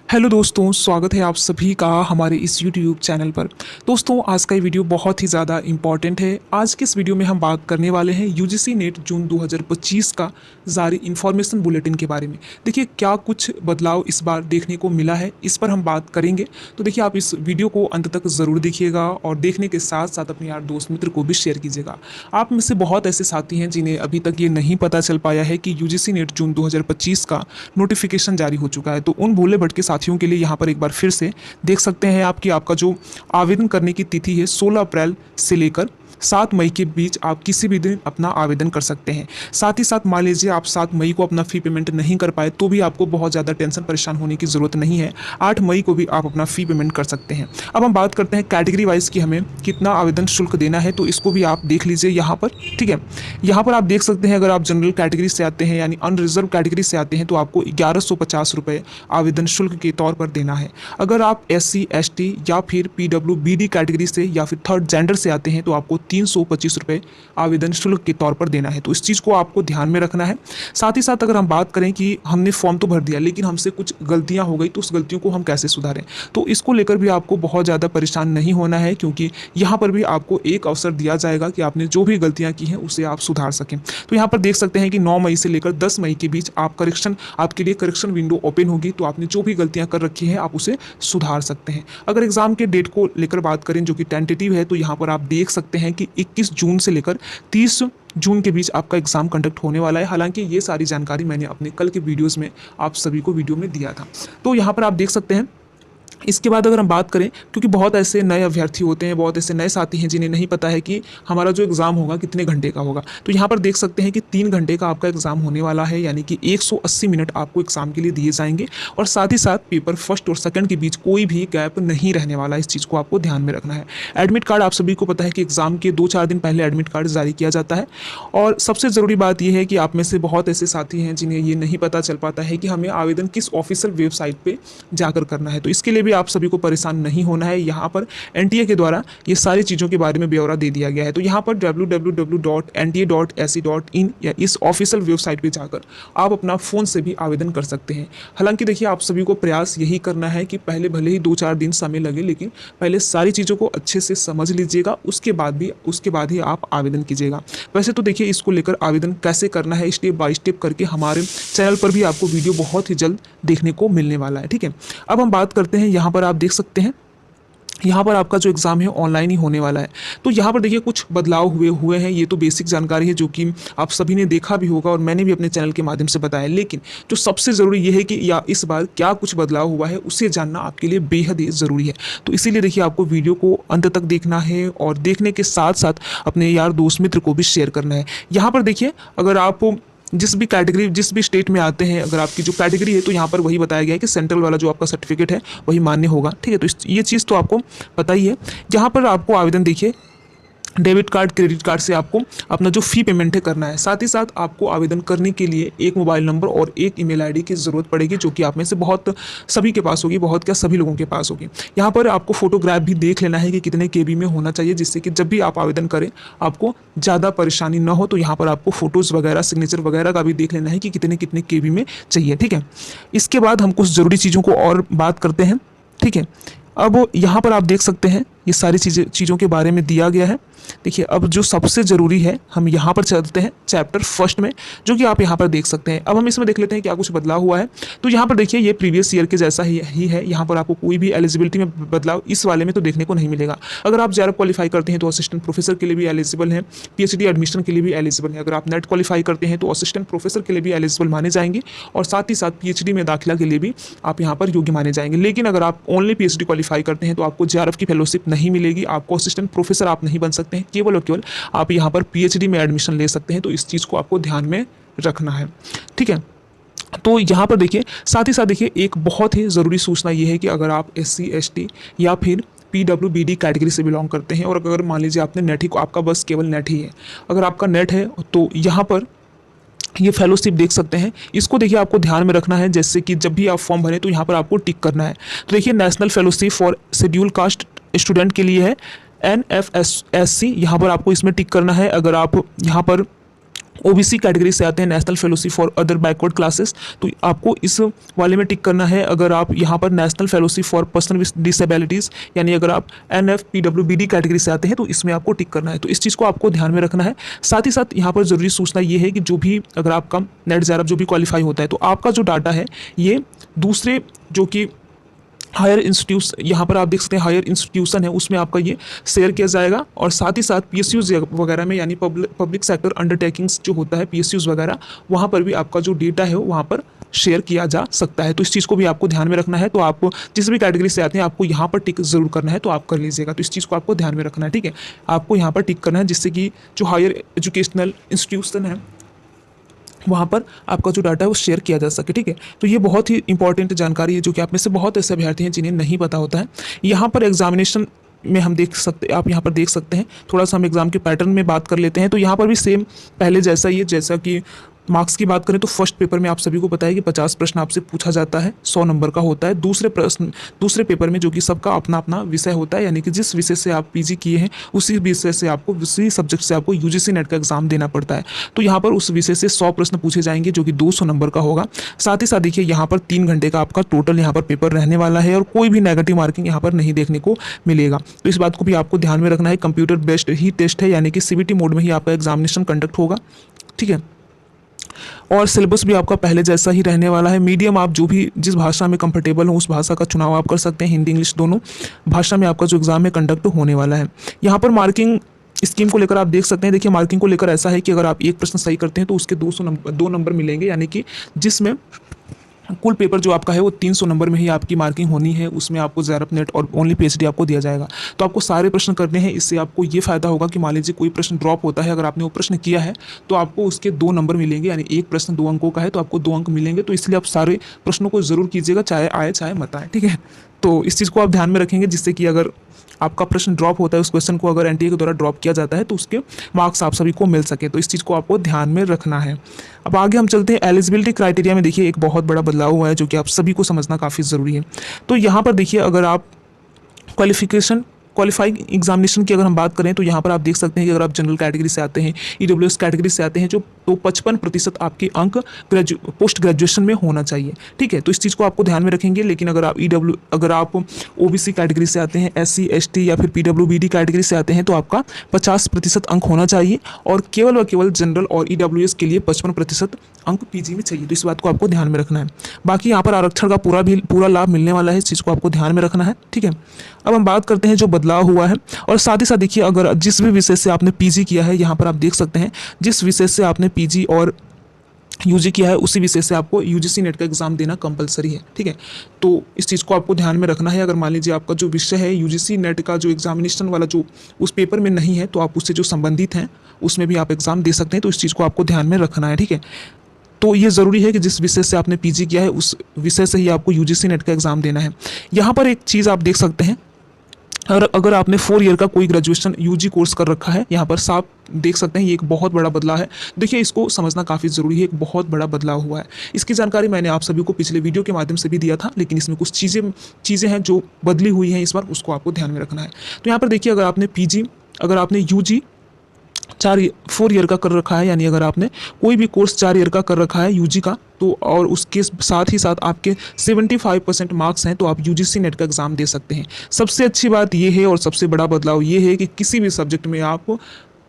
Hello दोस्तों, स्वागत है आप सभी का हमारे इस यूट्यूब चैनल पर। दोस्तों, आज का ये वीडियो बहुत ही ज़्यादा इम्पॉर्टेंट है। आज के इस वीडियो में हम बात करने वाले हैं यूजीसी नेट जून 2025 का जारी इन्फॉर्मेशन बुलेटिन के बारे में। देखिए, क्या कुछ बदलाव इस बार देखने को मिला है, इस पर हम बात करेंगे। तो देखिए, आप इस वीडियो को अंत तक ज़रूर देखिएगा और देखने के साथ साथ अपने यार दोस्त मित्र को भी शेयर कीजिएगा। आप में से बहुत ऐसे साथी हैं जिन्हें अभी तक ये नहीं पता चल पाया है कि यूजीसी नेट जून 2025 का नोटिफिकेशन जारी हो चुका है। तो उन भोले भटके साथियों के लिए यहाँ पर एक बार फिर से देख सकते हैं आप कि आपका जो आवेदन करने की तिथि है 16 अप्रैल से लेकर 7 मई के बीच आप किसी भी दिन अपना आवेदन कर सकते हैं। साथ ही साथ मान लीजिए आप 7 मई को अपना फ़ी पेमेंट नहीं कर पाए तो भी आपको बहुत ज़्यादा टेंशन परेशान होने की ज़रूरत नहीं है। 8 मई को भी आप अपना फ़ी पेमेंट कर सकते हैं। अब हम बात करते हैं कैटेगरी वाइज कि हमें कितना आवेदन शुल्क देना है, तो इसको भी आप देख लीजिए यहाँ पर। ठीक है, यहाँ पर आप देख सकते हैं, अगर आप जनरल कैटेगरी से आते हैं यानी अनरिजर्व कैटेगरी से आते हैं तो आपको 1150 रुपये आवेदन शुल्क के तौर पर देना है। अगर आप SC ST या फिर PWBD कैटेगरी से या फिर थर्ड जेंडर से आते हैं तो आपको 325 रुपये आवेदन शुल्क के तौर पर देना है। तो इस चीज़ को आपको ध्यान में रखना है। साथ ही साथ अगर हम बात करें कि हमने फॉर्म तो भर दिया लेकिन हमसे कुछ गलतियां हो गई तो उस गलतियों को हम कैसे सुधारें, तो इसको लेकर भी आपको बहुत ज़्यादा परेशान नहीं होना है, क्योंकि यहाँ पर भी आपको एक अवसर दिया जाएगा कि आपने जो भी गलतियाँ की हैं उसे आप सुधार सकें। तो यहाँ पर देख सकते हैं कि 9 मई से लेकर 10 मई के बीच आपके लिए करेक्शन विंडो ओपन होगी, तो आपने जो भी गलतियाँ कर रखी हैं आप उसे सुधार सकते हैं। अगर एग्जाम के डेट को लेकर बात करें जो कि टेंटेटिव है, तो यहाँ पर आप देख सकते हैं कि 21 जून से लेकर 30 जून के बीच आपका एग्जाम कंडक्ट होने वाला है। हालांकि ये सारी जानकारी मैंने अपने कल के वीडियोस में आप सभी को वीडियो में दिया था। तो यहाँ पर आप देख सकते हैं। इसके बाद अगर हम बात करें, क्योंकि बहुत ऐसे नए अभ्यर्थी होते हैं, बहुत ऐसे नए साथी हैं जिन्हें नहीं पता है कि हमारा जो एग्ज़ाम होगा कितने घंटे का होगा, तो यहाँ पर देख सकते हैं कि 3 घंटे का आपका एग्ज़ाम होने वाला है, यानी कि 180 मिनट आपको एग्ज़ाम के लिए दिए जाएंगे। और साथ ही साथ पेपर फर्स्ट और सेकंड के बीच कोई भी गैप नहीं रहने वाला है। इस चीज़ को आपको ध्यान में रखना है। एडमिट कार्ड आप सभी को पता है कि एग्ज़ाम के 2-4 दिन पहले एडमिट कार्ड जारी किया जाता है। और सबसे ज़रूरी बात यह है कि आप में से बहुत ऐसे साथी हैं जिन्हें ये नहीं पता चल पाता है कि हमें आवेदन किस ऑफिशियल वेबसाइट पर जाकर करना है। तो इसके लिए भी आप सभी को परेशान नहीं होना है। यहाँ पर एनटीए के द्वारा ये सारी चीज़ों के बारे में ब्यौरा दे दिया गया है। तो यहाँ पर www.nta.ac.in या इस ऑफिशियल वेबसाइट पे जाकर आप अपना फ़ोन से भी आवेदन कर सकते हैं। हालांकि देखिए, आप सभी को प्रयास यही करना है कि पहले भले ही 2-4 दिन समय लगे, लेकिन पहले सारी चीज़ों को अच्छे से समझ लीजिएगा, उसके बाद ही आप आवेदन कीजिएगा। वैसे तो देखिए, इसको लेकर आवेदन कैसे करना है स्टेप बाय स्टेप करके हमारे चैनल पर भी आपको वीडियो बहुत ही जल्द देखने को मिलने वाला है। ठीक है, अब हम बात करते हैं। यहाँ पर आप देख सकते हैं, यहाँ पर आपका जो एग्ज़ाम है ऑनलाइन ही होने वाला है। तो यहाँ पर देखिए कुछ बदलाव हुए हैं। ये तो बेसिक जानकारी है जो कि आप सभी ने देखा भी होगा और मैंने भी अपने चैनल के माध्यम से बताया। लेकिन जो सबसे ज़रूरी ये है कि या इस बार क्या कुछ बदलाव हुआ है उसे जानना आपके लिए बेहद ही ज़रूरी है। तो इसीलिए देखिए, आपको वीडियो को अंत तक देखना है और देखने के साथ साथ अपने यार दोस्त मित्र को भी शेयर करना है। यहाँ पर देखिए, अगर आप जिस भी कैटेगरी जिस भी स्टेट में आते हैं, अगर आपकी जो कैटेगरी है तो यहाँ पर वही बताया गया है कि सेंट्रल वाला जो आपका सर्टिफिकेट है वही मान्य होगा। ठीक है, तो ये चीज़ तो आपको पता ही है। यहाँ पर आपको आवेदन देखिए डेबिट कार्ड क्रेडिट कार्ड से आपको अपना जो फ़ी पेमेंट है करना है। साथ ही साथ आपको आवेदन करने के लिए एक मोबाइल नंबर और एक ईमेल आईडी की ज़रूरत पड़ेगी, जो कि आप में से बहुत सभी के पास होगी, बहुत क्या सभी लोगों के पास होगी। यहाँ पर आपको फोटोग्राफ भी देख लेना है कि कितने KB में होना चाहिए, जिससे कि जब भी आप आवेदन करें आपको ज़्यादा परेशानी न हो। तो यहाँ पर आपको फ़ोटोज़ वगैरह सिग्नेचर वगैरह का भी देख लेना है कि कितने KB में चाहिए। ठीक है, इसके बाद हम कुछ ज़रूरी चीज़ों को और बात करते हैं। ठीक है, अब यहाँ पर आप देख सकते हैं ये सारी चीज़ों के बारे में दिया गया है। देखिए, अब जो सबसे ज़रूरी है, हम यहाँ पर चलते हैं चैप्टर फर्स्ट में, जो कि आप यहाँ पर देख सकते हैं। अब हम इसमें देख लेते हैं क्या कुछ बदलाव हुआ है। तो यहाँ पर देखिए, ये प्रीवियस ईयर के जैसा ही है। यहाँ पर आपको कोई भी एलिजिबिलिटी में बदलाव इस वाले में तो देखने को नहीं मिलेगा। अगर आप JRF क्वालिफाई करते हैं तो असिस्टेंट प्रोफेसर के लिए भी एलिजिबल है, PhD एडमिशन के लिए भी एलिजिबल है। अगर आप नेट क्वालिफाई करते हैं तो असिस्टेंट प्रोफेसर के लिए भी एलिजिबल माने जाएंगे और साथ ही साथ PhD में दाखिला के लिए भी आप यहाँ पर योग्य माने जाएंगे। लेकिन अगर आप ओनली PhD क्वालिफाई करते हैं तो आपको JRF की फेलोशिप नहीं मिलेगी, आपको असिस्टेंट प्रोफेसर आप नहीं बन सकते हैं। केवल और केवल आप यहाँ पर PhD में एडमिशन ले सकते हैं। तो इस चीज़ को आपको ध्यान में रखना है। ठीक है, तो यहाँ पर देखिए, साथ ही साथ देखिए, एक बहुत ही ज़रूरी सूचना ये है कि अगर आप SC ST या फिर PWBD कैटेगरी से बिलोंग करते हैं और अगर मान लीजिए आपने नेट ही आपका बस केवल नेट ही है, अगर आपका नेट है तो यहाँ पर ये फेलोशिप देख सकते हैं। इसको देखिए, आपको ध्यान में रखना है। जैसे कि जब भी आप फॉर्म भरें तो यहाँ पर आपको टिक करना है। तो देखिए, national fellowship for schedule caste student के लिए है NFSC, यहाँ पर आपको इसमें टिक करना है। अगर आप यहाँ पर ओबीसी कैटेगरी से आते हैं, national fellowship for other backward classes, तो आपको इस वाले में टिक करना है। अगर आप यहाँ पर national fellowship for person with disabilities यानी अगर आप NFPWBD कैटेगरी से आते हैं तो इसमें आपको टिक करना है। तो इस चीज़ को आपको ध्यान में रखना है। साथ ही साथ यहाँ पर ज़रूरी सूचना ये है कि जो भी अगर आपका नेट ज़ेआरएफ जो भी क्वालिफाई होता है तो आपका जो डाटा है ये दूसरे जो कि हायर इंस्टीट्यूट, यहाँ पर आप देख सकते हैं हायर इंस्टीट्यूशन है, उसमें आपका ये शेयर किया जाएगा। और साथ ही साथ PSUs वगैरह में यानी पब्लिक सेक्टर अंडरटेकिंग्स जो होता है PSUs वगैरह, वहाँ पर भी आपका जो डेटा है वहाँ पर शेयर किया जा सकता है। तो इस चीज़ को भी आपको ध्यान में रखना है। तो आप जिस भी कैटेगरी से आते हैं आपको यहाँ पर टिक जरूर करना है, तो आप कर लीजिएगा। तो इस चीज़ को आपको ध्यान में रखना है, ठीक है। आपको यहाँ पर टिक करना है जिससे कि जो हायर एजुकेशनल इंस्टीट्यूशन है वहाँ पर आपका जो डाटा है वो शेयर किया जा सके, ठीक है। तो ये बहुत ही इंपॉर्टेंट जानकारी है जो कि आप में से बहुत ऐसे अभ्यर्थी हैं जिन्हें नहीं पता होता है। यहाँ पर एग्जामिनेशन में हम देख सकते आप यहाँ पर देख सकते हैं, थोड़ा सा हम एग्जाम के पैटर्न में बात कर लेते हैं। तो यहाँ पर भी सेम पहले जैसा ही है, जैसा कि मार्क्स की बात करें तो फर्स्ट पेपर में आप सभी को पता है कि 50 प्रश्न आपसे पूछा जाता है, 100 नंबर का होता है। दूसरे पेपर में जो कि सबका अपना अपना विषय होता है, यानी कि जिस विषय से आप पीजी किए हैं उसी विषय से आपको, उसी सब्जेक्ट से आपको यूजीसी नेट का एग्जाम देना पड़ता है। तो यहाँ पर उस विषय से 100 प्रश्न पूछे जाएंगे जो कि 200 नंबर का होगा। साथ ही साथ देखिए यहाँ पर 3 घंटे का आपका टोटल यहाँ पर पेपर रहने वाला है और कोई भी नेगेटिव मार्किंग यहाँ पर नहीं देखने को मिलेगा। तो इस बात को भी आपको ध्यान में रखना है। कंप्यूटर बेस्ड ही टेस्ट है, यानी कि CBT मोड में ही आपका एग्जामिनेशन कंडक्ट होगा, ठीक है। और सिलेबस भी आपका पहले जैसा ही रहने वाला है। मीडियम आप जो भी जिस भाषा में कंफर्टेबल हो उस भाषा का चुनाव आप कर सकते हैं, हिंदी इंग्लिश दोनों भाषा में आपका जो एग्जाम है कंडक्ट होने वाला है। यहाँ पर मार्किंग स्कीम को लेकर आप देख सकते हैं। देखिए मार्किंग को लेकर ऐसा है कि अगर आप एक प्रश्न सही करते हैं तो उसके 2 नंबर मिलेंगे, यानी कि जिसमें कुल पेपर जो आपका है वो 300 नंबर में ही आपकी मार्किंग होनी है। उसमें आपको ज़ेआरएफ नेट और ओनली PhD आपको दिया जाएगा। तो आपको सारे प्रश्न करने हैं। इससे आपको ये फ़ायदा होगा कि मान लीजिए कोई प्रश्न ड्रॉप होता है, अगर आपने वो प्रश्न किया है तो आपको उसके 2 नंबर मिलेंगे, यानी एक प्रश्न 2 अंकों का है तो आपको 2 अंक मिलेंगे। तो इसलिए आप सारे प्रश्नों को ज़रूर कीजिएगा, चाहे आए चाहे मत आए, ठीक है। तो इस चीज़ को आप ध्यान में रखेंगे, जिससे कि अगर आपका प्रश्न ड्रॉप होता है, उस क्वेश्चन को अगर NTA के द्वारा ड्रॉप किया जाता है तो उसके मार्क्स आप सभी को मिल सके। तो इस चीज़ को आपको ध्यान में रखना है। अब आगे हम चलते हैं एलिजिबिलिटी क्राइटेरिया में। देखिए एक बहुत बड़ा बदलाव हुआ है जो कि आप सभी को समझना काफ़ी ज़रूरी है। तो यहाँ पर देखिए अगर आप क्वालिफाइंग एग्जामिनेशन की अगर हम बात करें तो यहाँ पर आप देख सकते हैं कि अगर आप जनरल कैटेगरी से आते हैं, EWS कैटेगरी से आते हैं जो तो 55% आपके अंक पोस्ट ग्रेजुएशन में होना चाहिए, ठीक है। तो इस चीज़ को आपको ध्यान में रखेंगे। लेकिन अगर आप OBC कैटेगरी से आते हैं, SC ST या फिर PWBD कैटेगरी से आते हैं तो आपका 50% अंक होना चाहिए और केवल जनरल और EWS के लिए 55% अंक PG में चाहिए। तो इस बात को आपको ध्यान में रखना है। बाकी यहाँ पर आरक्षण का पूरा लाभ मिलने वाला है, इस चीज़ को आपको ध्यान में रखना है, ठीक है। अब हम बात करते हैं जो बदलाव हुआ है। और साथ ही साथ देखिए अगर जिस भी विषय से आपने PG किया है, यहाँ पर आप देख सकते हैं जिस विषय से आपने PG और UG किया है उसी विषय से आपको UGC नेट का एग्जाम देना कंपलसरी है, ठीक है। तो इस चीज़ को आपको ध्यान में रखना है। अगर मान लीजिए आपका जो विषय है UGC नेट का जो एग्जामिनेशन वाला जो उस पेपर में नहीं है तो आप उससे जो संबंधित हैं उसमें भी आप एग्ज़ाम दे सकते हैं। तो इस चीज़ को आपको ध्यान में रखना है, ठीक है। तो ये ज़रूरी है कि जिस विषय से आपने PG किया है उस विषय से ही आपको UGC नेट का एग्ज़ाम देना है। यहाँ पर एक चीज़ आप देख सकते हैं, अगर आपने 4 ईयर का कोई ग्रेजुएशन UG कोर्स कर रखा है, यहाँ पर साफ देख सकते हैं ये एक बहुत बड़ा बदलाव है। देखिए इसको समझना काफ़ी ज़रूरी है, एक बहुत बड़ा बदलाव हुआ है। इसकी जानकारी मैंने आप सभी को पिछले वीडियो के माध्यम से भी दिया था, लेकिन इसमें कुछ चीज़ें हैं जो बदली हुई हैं इस बार, उसको आपको ध्यान में रखना है। तो यहाँ पर देखिए अगर आपने UG 4 ईयर का कर रखा है, यानी अगर आपने कोई भी कोर्स 4 ईयर का कर रखा है UG का, तो और उसके साथ ही साथ आपके 75% मार्क्स हैं तो आप UGC नेट का एग्ज़ाम दे सकते हैं। सबसे अच्छी बात ये है और सबसे बड़ा बदलाव ये है कि किसी भी सब्जेक्ट में आप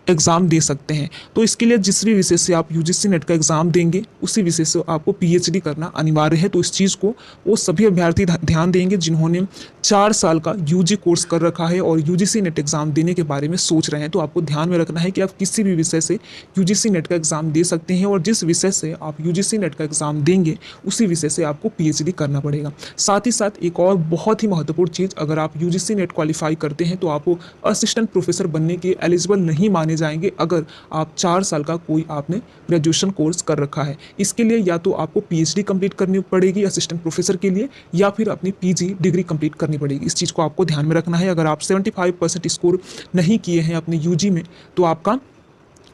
एग्ज़ाम दे सकते हैं। तो इसके लिए जिस भी विषय से आप UGC नेट का एग्ज़ाम देंगे उसी विषय से आपको PhD करना अनिवार्य है। तो इस चीज़ को वो सभी अभ्यर्थी ध्यान देंगे जिन्होंने 4 साल का UG कोर्स कर रखा है और UGC नेट एग्ज़ाम देने के बारे में सोच रहे हैं। तो आपको ध्यान में रखना है कि आप किसी भी विषय से UGC नेट का एग्ज़ाम दे सकते हैं और जिस विषय से आप UGC नेट का एग्ज़ाम देंगे उसी विषय से आपको PhD करना पड़ेगा। साथ ही साथ एक और बहुत ही महत्वपूर्ण चीज़, अगर आप UGC नेट क्वालिफाई करते हैं तो आपको असिस्टेंट प्रोफेसर बनने के एलिजिबल नहीं माने जाएंगे अगर आप 4 साल का कोई आपने ग्रेजुएशन कोर्स कर रखा है। इसके लिए या तो आपको PhD कंप्लीट करनी पड़ेगी असिस्टेंट प्रोफेसर के लिए, या फिर अपनी PG डिग्री कंप्लीट करनी पड़ेगी। इस चीज़ को आपको ध्यान में रखना है। अगर आप 75% स्कोर नहीं किए हैं अपने UG में तो आपका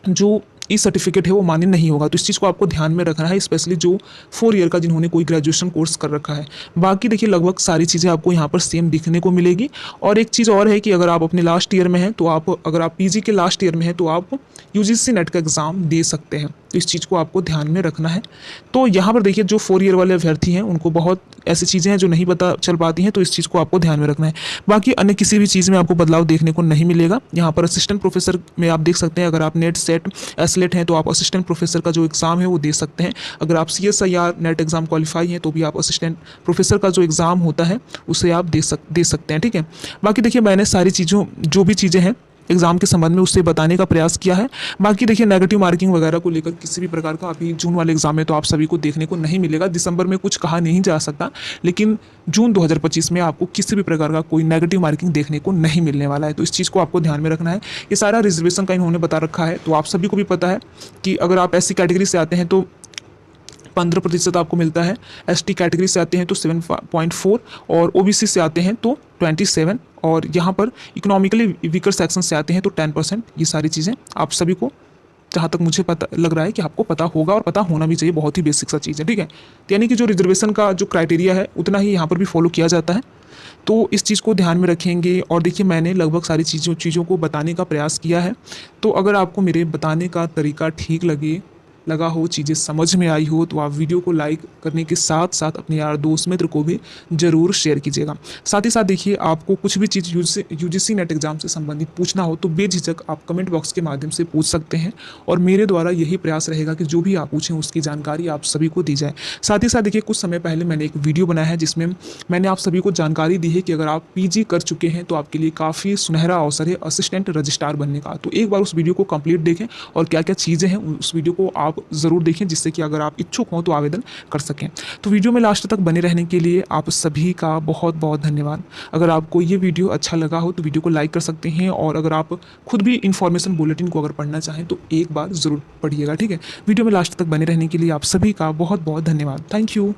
जो ई सर्टिफिकेट है वो मान्य नहीं होगा। तो इस चीज़ को आपको ध्यान में रखना है, स्पेशली जो 4 ईयर का जिन्होंने कोई ग्रेजुएशन कोर्स कर रखा है। बाकी देखिए लगभग सारी चीज़ें आपको यहाँ पर सेम दिखने को मिलेगी। और एक चीज़ और है कि अगर आप अपने लास्ट ईयर में हैं तो आप, अगर आप पीजी के लास्ट ईयर में हैं तो आप यूजीसी नेट का एग्ज़ाम दे सकते हैं। तो इस चीज़ को आपको ध्यान में रखना है। तो यहाँ पर देखिए जो 4 ईयर वाले अभ्यर्थी हैं उनको बहुत ऐसी चीज़ें हैं जो नहीं पता चल पाती हैं, तो इस चीज़ को आपको ध्यान में रखना है। बाकी अन्य किसी भी चीज़ में आपको बदलाव देखने को नहीं मिलेगा। यहाँ पर असिस्टेंट प्रोफेसर में आप देख सकते हैं, अगर आप नेट सेट एसलेट हैं तो आप असिस्टेंट प्रोफेसर का जो एग्ज़ाम है वो दे सकते हैं। अगर आप CSIR नेट एग्ज़ाम क्वालिफाई हैं तो भी आप असिस्टेंट प्रोफेसर का जो एग्ज़ाम होता है उसे आप दे सकते हैं, ठीक है। बाकी देखिए मैंने सारी चीज़ों जो भी चीज़ें हैं एग्ज़ाम के संबंध में उससे बताने का प्रयास किया है। बाकी देखिए नेगेटिव मार्किंग वगैरह को लेकर किसी भी प्रकार का अभी जून वाले एग्ज़ाम में तो आप सभी को देखने को नहीं मिलेगा। दिसंबर में कुछ कहा नहीं जा सकता, लेकिन जून 2025 में आपको किसी भी प्रकार का कोई नेगेटिव मार्किंग देखने को नहीं मिलने वाला है। तो इस चीज़ को आपको ध्यान में रखना है। ये सारा रिजर्वेशन का इन्होंने बता रखा है, तो आप सभी को भी पता है कि अगर आप ऐसी कैटेगरी से आते हैं तो 15% आपको मिलता है, ST कैटेगरी से आते हैं तो 7.4 और OBC से आते हैं तो 27 और यहाँ पर इकोनॉमिकली वीकर सेक्शन से आते हैं तो 10%। ये सारी चीज़ें आप सभी को, जहाँ तक मुझे पता लग रहा है कि आपको पता होगा और पता होना भी चाहिए, बहुत ही बेसिक सा चीज़ है, ठीक है। तो यानी कि जो रिजर्वेशन का जो क्राइटेरिया है उतना ही यहाँ पर भी फॉलो किया जाता है। तो इस चीज़ को ध्यान में रखेंगे। और देखिए मैंने लगभग सारी चीज़ों को बताने का प्रयास किया है। तो अगर आपको मेरे बताने का तरीका ठीक लगा हो, चीज़ें समझ में आई हो, तो आप वीडियो को लाइक करने के साथ साथ अपने यार दोस्त मित्र को भी ज़रूर शेयर कीजिएगा। साथ ही साथ देखिए आपको कुछ भी चीज़ यूजीसी नेट एग्ज़ाम से संबंधित पूछना हो तो बेझिझक आप कमेंट बॉक्स के माध्यम से पूछ सकते हैं और मेरे द्वारा यही प्रयास रहेगा कि जो भी आप पूछें उसकी जानकारी आप सभी को दी जाए। साथ ही साथ देखिए कुछ समय पहले मैंने एक वीडियो बनाया है जिसमें मैंने आप सभी को जानकारी दी है कि अगर आप PG कर चुके हैं तो आपके लिए काफ़ी सुनहरा अवसर है असिस्टेंट रजिस्ट्रार बनने का। तो एक बार उस वीडियो को कंप्लीट देखें और क्या क्या चीज़ें हैं उस वीडियो को आप ज़रूर देखें, जिससे कि अगर आप इच्छुक हों तो आवेदन कर सकें। तो वीडियो में लास्ट तक बने रहने के लिए आप सभी का बहुत बहुत धन्यवाद। अगर आपको ये वीडियो अच्छा लगा हो तो वीडियो को लाइक कर सकते हैं और अगर आप खुद भी इन्फॉर्मेशन बुलेटिन को अगर पढ़ना चाहें तो एक बार ज़रूर पढ़िएगा, ठीक है। वीडियो में लास्ट तक बने रहने के लिए आप सभी का बहुत बहुत धन्यवाद। Thank you.